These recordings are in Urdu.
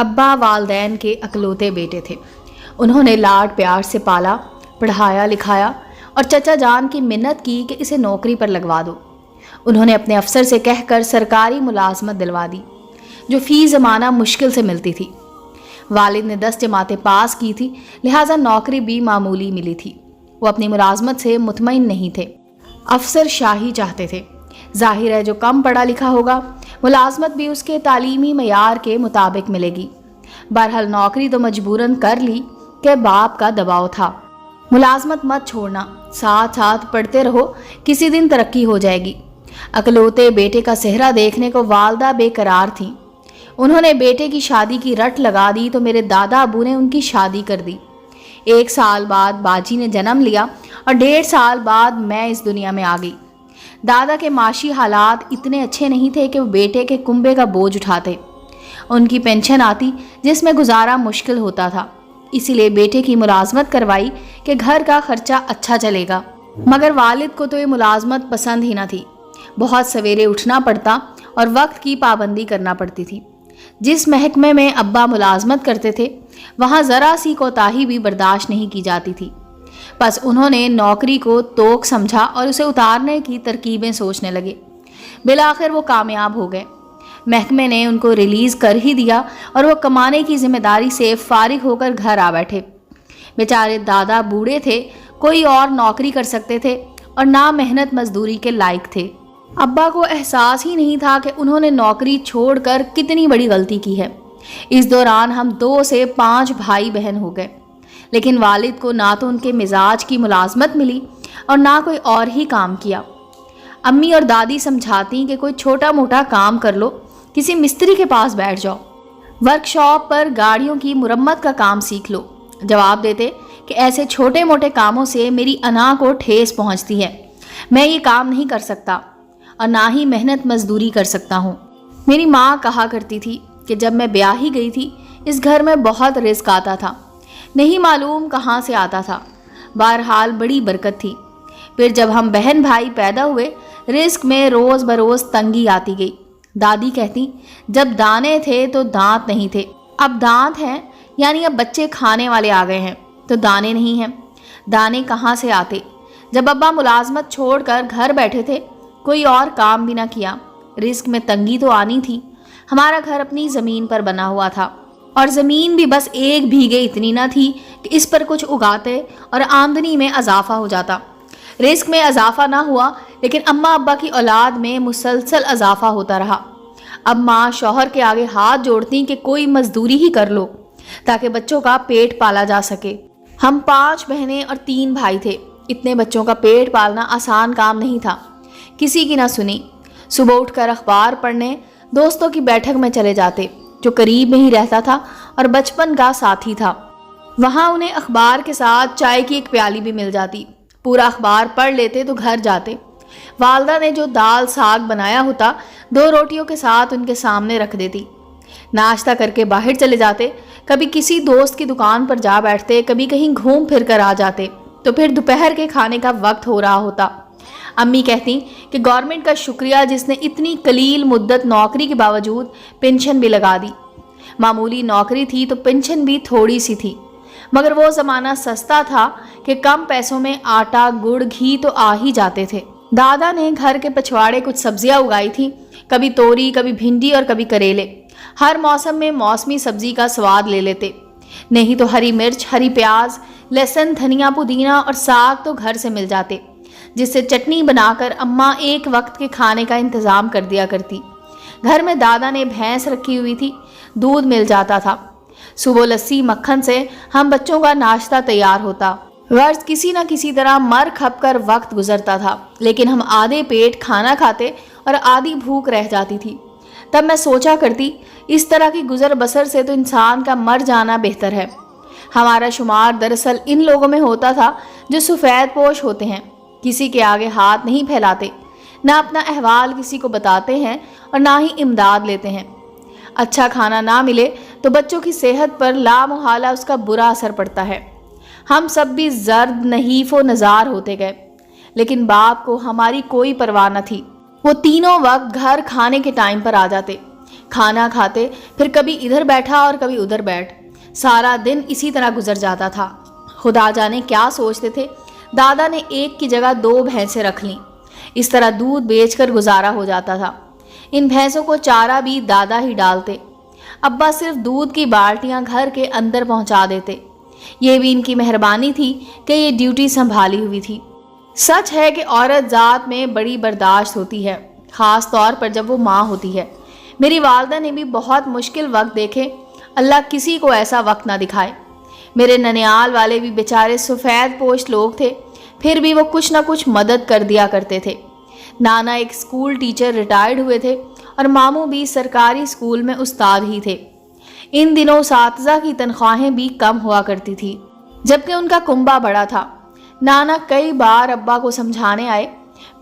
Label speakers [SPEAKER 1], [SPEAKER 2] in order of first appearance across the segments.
[SPEAKER 1] ابا والدین کے اکلوتے بیٹے تھے۔ انہوں نے لاڈ پیار سے پالا، پڑھایا لکھایا اور چچا جان کی منت کی کہ اسے نوکری پر لگوا دو۔ انہوں نے اپنے افسر سے کہہ کر سرکاری ملازمت دلوا دی جو فی زمانہ مشکل سے ملتی تھی۔ والد نے 10 جماعتیں پاس کی تھی، لہٰذا نوکری بھی معمولی ملی تھی۔ وہ اپنی ملازمت سے مطمئن نہیں تھے، افسر شاہی چاہتے تھے۔ ظاہر ہے جو کم پڑھا لکھا ہوگا ملازمت بھی اس کے تعلیمی معیار کے مطابق ملے گی۔ بہرحال نوکری تو مجبوراً کر لی کہ باپ کا دباؤ تھا۔ ملازمت مت چھوڑنا، ساتھ ساتھ پڑھتے رہو، کسی دن ترقی ہو جائے گی۔ اکلوتے بیٹے کا چہرہ دیکھنے کو والدہ بے قرار تھیں۔ انہوں نے بیٹے کی شادی کی رٹ لگا دی تو میرے دادا ابو نے ان کی شادی کر دی۔ 1 سال بعد باجی نے جنم لیا اور 1.5 سال بعد میں اس دنیا میں آ گئی۔ دادا کے معاشی حالات اتنے اچھے نہیں تھے کہ وہ بیٹے کے کنبے کا بوجھ اٹھاتے۔ ان کی پینشن آتی جس میں گزارا مشکل ہوتا تھا، اسی لیے بیٹے کی ملازمت کروائی کہ گھر کا خرچہ اچھا چلے گا۔ مگر والد کو تو یہ ملازمت پسند ہی نہ تھی۔ بہت سویرے اٹھنا پڑتا اور وقت کی پابندی کرنا پڑتی تھی۔ جس محکمے میں ابا ملازمت کرتے تھے وہاں ذرا سی کوتاہی بھی برداشت نہیں کی جاتی تھی۔ بس انہوں نے نوکری کو توق سمجھا اور اسے اتارنے کی ترکیبیں سوچنے لگے۔ بالآخر وہ کامیاب ہو گئے۔ محکمے نے ان کو ریلیز کر ہی دیا اور وہ کمانے کی ذمہ داری سے فارغ ہو کر گھر آ بیٹھے۔ بیچارے دادا بوڑھے تھے، کوئی اور نوکری کر سکتے تھے اور نہ محنت مزدوری کے لائق تھے۔ ابا کو احساس ہی نہیں تھا کہ انہوں نے نوکری چھوڑ کر کتنی بڑی غلطی کی ہے۔ اس دوران ہم 2 سے 5 بھائی بہن ہو گئے، لیکن والد کو نہ تو ان کے مزاج کی ملازمت ملی اور نہ کوئی اور ہی کام کیا۔ امی اور دادی سمجھاتی کہ کوئی چھوٹا موٹا کام کر لو، کسی مستری کے پاس بیٹھ جاؤ، ورک شاپ پر گاڑیوں کی مرمت کا کام سیکھ لو۔ جواب دیتے کہ ایسے چھوٹے موٹے کاموں سے میری انا کو ٹھیس پہنچتی ہے، میں یہ کام نہیں کر سکتا اور نہ ہی محنت مزدوری کر سکتا ہوں۔ میری ماں کہا کرتی تھی کہ جب میں بیاہی گئی تھی اس گھر میں بہت رزق آتا تھا، نہیں معلوم کہاں سے آتا تھا، بہرحال بڑی برکت تھی۔ پھر جب ہم بہن بھائی پیدا ہوئے رزق میں روز بروز تنگی آتی گئی۔ دادی کہتی جب دانے تھے تو دانت نہیں تھے، اب دانت ہیں، یعنی اب بچے کھانے والے آ گئے ہیں تو دانے نہیں ہیں۔ دانے کہاں سے آتے؟ جب ابا ملازمت چھوڑ کر گھر بیٹھے تھے، کوئی اور کام بھی نہ کیا، رزق میں تنگی تو آنی تھی۔ ہمارا گھر اپنی زمین پر بنا ہوا تھا اور زمین بھی بس 1 بیگھے اتنی نہ تھی کہ اس پر کچھ اگاتے اور آمدنی میں اضافہ ہو جاتا۔ رزق میں اضافہ نہ ہوا لیکن اماں ابا کی اولاد میں مسلسل اضافہ ہوتا رہا۔ اب ماں شوہر کے آگے ہاتھ جوڑتی کہ کوئی مزدوری ہی کر لو تاکہ بچوں کا پیٹ پالا جا سکے۔ ہم 5 بہنیں اور 3 بھائی تھے، اتنے بچوں کا پیٹ پالنا آسان کام نہیں تھا۔ کسی کی نہ سنی، صبح اٹھ کر اخبار پڑھنے دوستوں کی بیٹھک میں چلے جاتے جو قریب میں ہی رہتا تھا اور بچپن کا ساتھی تھا۔ وہاں انہیں اخبار کے ساتھ چائے کی 1 پیالی بھی مل جاتی، پورا اخبار پڑھ لیتے تو گھر جاتے۔ والدہ نے جو دال ساگ بنایا ہوتا 2 روٹیوں کے ساتھ ان کے سامنے رکھ دیتی۔ ناشتہ کر کے باہر چلے جاتے، کبھی کسی دوست کی دکان پر جا بیٹھتے، کبھی کہیں گھوم پھر کر آ جاتے تو پھر دوپہر کے کھانے کا وقت ہو رہا ہوتا۔ امی کہتی کہ گورنمنٹ کا شکریہ جس نے اتنی قلیل مدت نوکری کے باوجود پینشن بھی لگا دی۔ معمولی نوکری تھی تو پینشن بھی تھوڑی سی تھی، مگر وہ زمانہ سستا تھا کہ کم پیسوں میں آٹا گڑ گھی تو آ ہی جاتے تھے۔ دادا نے گھر کے پچھواڑے کچھ سبزیاں اگائی تھیں، کبھی توری، کبھی بھنڈی اور کبھی کریلے۔ ہر موسم میں موسمی سبزی کا سواد لے لیتے، نہیں تو ہری مرچ، ہری پیاز، لہسن، دھنیا، پودینہ اور ساگ تو گھر سے مل جاتے، جس سے چٹنی بنا کر اماں ایک وقت کے کھانے کا انتظام کر دیا کرتی۔ گھر میں دادا نے بھینس رکھی ہوئی تھی، دودھ مل جاتا تھا۔ صبح لسی مکھن سے ہم بچوں کا ناشتہ تیار ہوتا، غرض کسی نہ کسی طرح مر کھپ کر وقت گزرتا تھا، لیکن ہم آدھے پیٹ کھانا کھاتے اور آدھی بھوک رہ جاتی تھی۔ تب میں سوچا کرتی اس طرح کی گزر بسر سے تو انسان کا مر جانا بہتر ہے۔ ہمارا شمار دراصل ان لوگوں میں ہوتا تھا جو سفید پوش ہوتے ہیں، کسی کے آگے ہاتھ نہیں پھیلاتے، نہ اپنا احوال کسی کو بتاتے ہیں اور نہ ہی امداد لیتے ہیں۔ اچھا کھانا نہ ملے تو بچوں کی صحت پر لا محالہ اس کا برا اثر پڑتا ہے۔ ہم سب بھی زرد نحیف و نزار ہوتے گئے، لیکن باپ کو ہماری کوئی پرواہ نہ تھی۔ وہ تینوں وقت گھر کھانے کے ٹائم پر آ جاتے، کھانا کھاتے پھر کبھی ادھر بیٹھا اور کبھی ادھر بیٹھ، سارا دن اسی طرح گزر جاتا تھا۔ خدا جانے کیا سوچتے تھے، دادا نے ایک کی جگہ 2 بھینسیں رکھ لیں، اس طرح دودھ بیچ کر گزارا ہو جاتا تھا۔ ان بھینسوں کو چارہ بھی دادا ہی ڈالتے، ابا صرف دودھ کی بالٹیاں گھر کے اندر پہنچا دیتے۔ یہ بھی ان کی مہربانی تھی کہ یہ ڈیوٹی سنبھالی ہوئی تھی۔ سچ ہے کہ عورت ذات میں بڑی برداشت ہوتی ہے، خاص طور پر جب وہ ماں ہوتی ہے۔ میری والدہ نے بھی بہت مشکل وقت دیکھے، اللہ کسی کو ایسا وقت نہ دکھائے۔ میرے ننیال والے بھی بیچارے سفید پوش لوگ تھے، پھر بھی وہ کچھ نہ کچھ مدد کر دیا کرتے تھے۔ نانا ایک اسکول ٹیچر ریٹائرڈ ہوئے تھے اور ماموں بھی سرکاری اسکول میں استاد ہی تھے۔ ان دنوں اساتذہ کی تنخواہیں بھی کم ہوا کرتی تھی، جبکہ ان کا کنبہ بڑا تھا۔ نانا کئی بار ابا کو سمجھانے آئے،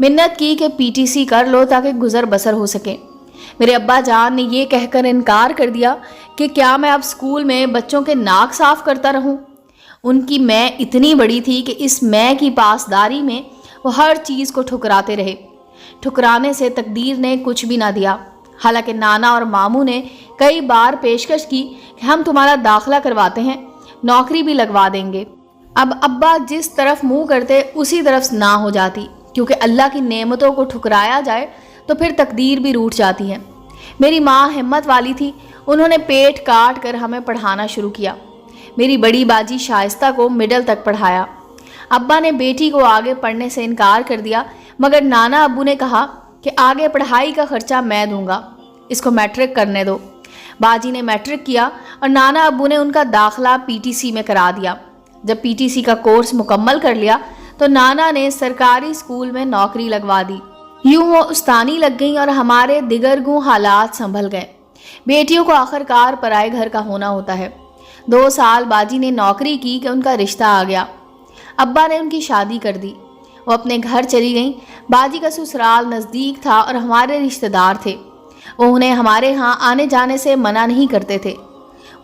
[SPEAKER 1] منت کی کہ PTC کر لو تاکہ گزر بسر ہو سکے۔ میرے ابا جان نے یہ کہہ کر انکار کر دیا کہ کیا میں اب اسکول میں بچوں کے ناک صاف کرتا رہوں۔ ان کی میں اتنی بڑی تھی کہ اس میں کی پاسداری میں وہ ہر چیز کو ٹھکراتے رہے۔ ٹھکرانے سے تقدیر نے کچھ بھی نہ دیا، حالانکہ نانا اور ماموں نے کئی بار پیشکش کی کہ ہم تمہارا داخلہ کرواتے ہیں، نوکری بھی لگوا دیں گے۔ اب ابا جس طرف منہ کرتے اسی طرف نہ ہو جاتی، کیونکہ اللہ کی نعمتوں کو ٹھکرایا جائے تو پھر تقدیر بھی روٹھ جاتی ہے۔ میری ماں ہمت والی تھی، انہوں نے پیٹ کاٹ کر ہمیں پڑھانا شروع کیا۔ میری بڑی باجی شائستہ کو مڈل تک پڑھایا۔ ابا نے بیٹی کو آگے پڑھنے سے انکار کر دیا، مگر نانا ابو نے کہا کہ آگے پڑھائی کا خرچہ میں دوں گا، اس کو میٹرک کرنے دو۔ باجی نے میٹرک کیا اور نانا ابو نے ان کا داخلہ PTC میں کرا دیا۔ جب PTC کا کورس مکمل کر لیا تو نانا نے سرکاری اسکول میں نوکری لگوا دی۔ یوں وہ استانی لگ گئیں اور ہمارے دیگرگوں حالات سنبھل گئے۔ بیٹیوں کو آخرکار پرائے گھر کا ہونا ہوتا ہے۔ 2 سال باجی نے نوکری کی کہ ان کا رشتہ آ گیا۔ ابا نے ان کی شادی کر دی، وہ اپنے گھر چلی گئیں۔ باجی کا سسرال نزدیک تھا اور ہمارے رشتہ دار تھے، وہ انہیں ہمارے ہاں آنے جانے سے منع نہیں کرتے تھے۔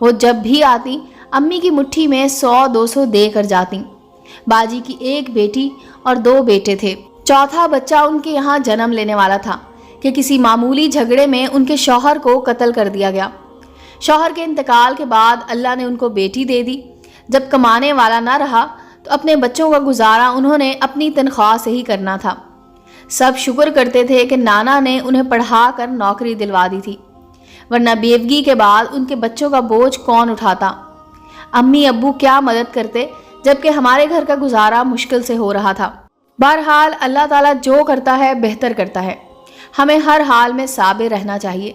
[SPEAKER 1] وہ جب بھی آتی امی کی مٹھی میں 100-200 دے کر جاتی۔ باجی کی 1 بیٹی اور 2 بیٹے تھے۔ چوتھا بچہ ان کے یہاں جنم لینے والا تھا کہ کسی معمولی جھگڑے میں ان کے شوہر کو قتل کر دیا گیا۔ شوہر کے انتقال کے بعد اللہ نے ان کو بیٹی دے دی۔ جب کمانے والا نہ رہا تو اپنے بچوں کا گزارا انہوں نے اپنی تنخواہ سے ہی کرنا تھا۔ سب شکر کرتے تھے کہ نانا نے انہیں پڑھا کر نوکری دلوا دی تھی، ورنہ بیوگی کے بعد ان کے بچوں کا بوجھ کون اٹھاتا۔ امی ابو کیا مدد کرتے، جبکہ ہمارے گھر کا گزارا مشکل سے ہو رہا تھا۔ بہرحال اللہ تعالیٰ جو کرتا ہے بہتر کرتا ہے، ہمیں ہر حال میں صابر رہنا چاہیے۔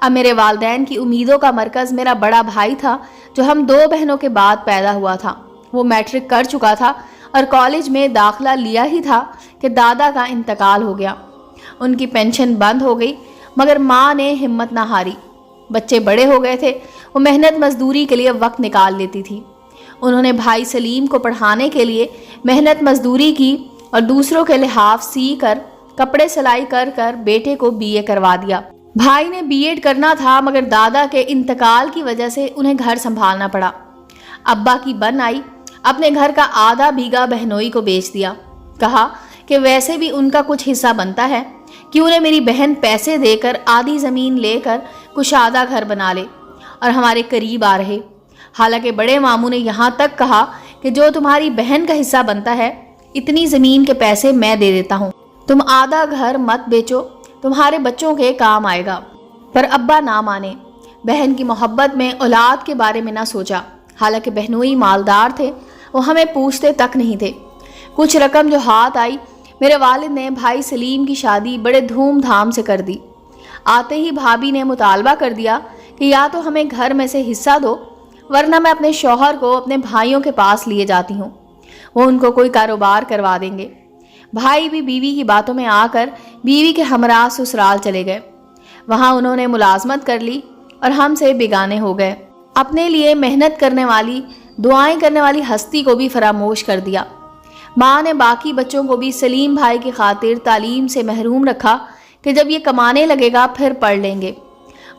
[SPEAKER 1] اب میرے والدین کی امیدوں کا مرکز میرا بڑا بھائی تھا، جو ہم 2 بہنوں کے بعد پیدا ہوا تھا۔ وہ میٹرک کر چکا تھا اور کالج میں داخلہ لیا ہی تھا کہ دادا کا انتقال ہو گیا۔ ان کی پینشن بند ہو گئی، مگر ماں نے ہمت نہ ہاری۔ بچے بڑے ہو گئے تھے، وہ محنت مزدوری کے لیے وقت نکال لیتی تھی۔ انہوں نے بھائی سلیم کو پڑھانے کے لیے محنت مزدوری کی اور دوسروں کے لحاف سی کر کپڑے سلائی کر کر بیٹے کو BA کروا دیا۔ بھائی نے B.Ed کرنا تھا، مگر دادا کے انتقال کی وجہ سے انہیں گھر سنبھالنا پڑا۔ ابا کی بن آئی، اپنے گھر کا آدھا بیگھا بہنوئی کو بیچ دیا۔ کہا کہ ویسے بھی ان کا کچھ حصہ بنتا ہے، کیوں نہ میری بہن پیسے دے کر آدھی زمین لے کر کشادہ گھر بنا لے اور ہمارے قریب آ رہے۔ حالانکہ بڑے ماموں نے یہاں تک کہا کہ جو تمہاری بہن کا حصہ بنتا ہے، اتنی زمین کے پیسے میں دے دیتا ہوں، تم آدھا گھر مت بیچو، تمہارے بچوں کے کام آئے گا۔ پر ابا نہ مانے، بہن کی محبت میں اولاد کے بارے میں نہ سوچا۔ حالانکہ بہنوئی مالدار تھے، وہ ہمیں پوچھتے تک نہیں تھے۔ کچھ رقم جو ہاتھ آئی، میرے والد نے بھائی سلیم کی شادی بڑے دھوم دھام سے کر دی۔ آتے ہی بھابھی نے مطالبہ کر دیا کہ یا تو ہمیں گھر میں سے حصہ دو، ورنہ میں اپنے شوہر کو اپنے بھائیوں کے پاس لیے جاتی ہوں، وہ ان کو کوئی کاروبار کروا دیں گے۔ بھائی بھی بیوی کی باتوں میں آ کر بیوی کے ہمراہ سسرال چلے گئے۔ وہاں انہوں نے ملازمت کر لی اور ہم سے بیگانے ہو گئے۔ اپنے لیے محنت کرنے والی، دعائیں کرنے والی ہستی کو بھی فراموش کر دیا۔ ماں نے باقی بچوں کو بھی سلیم بھائی کی خاطر تعلیم سے محروم رکھا کہ جب یہ کمانے لگے گا پھر پڑھ لیں گے۔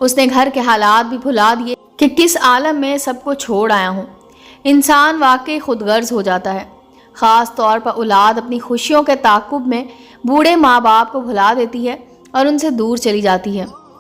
[SPEAKER 1] اس نے گھر کے حالات بھی بھلا دیے کہ کس عالم میں سب کو چھوڑ آیا ہوں۔ انسان واقعی خود غرض ہو جاتا ہے، خاص طور پر اولاد اپنی خوشیوں کے تعاقب میں بوڑھے ماں باپ کو بھلا دیتی ہے اور ان سے دور چلی جاتی ہے۔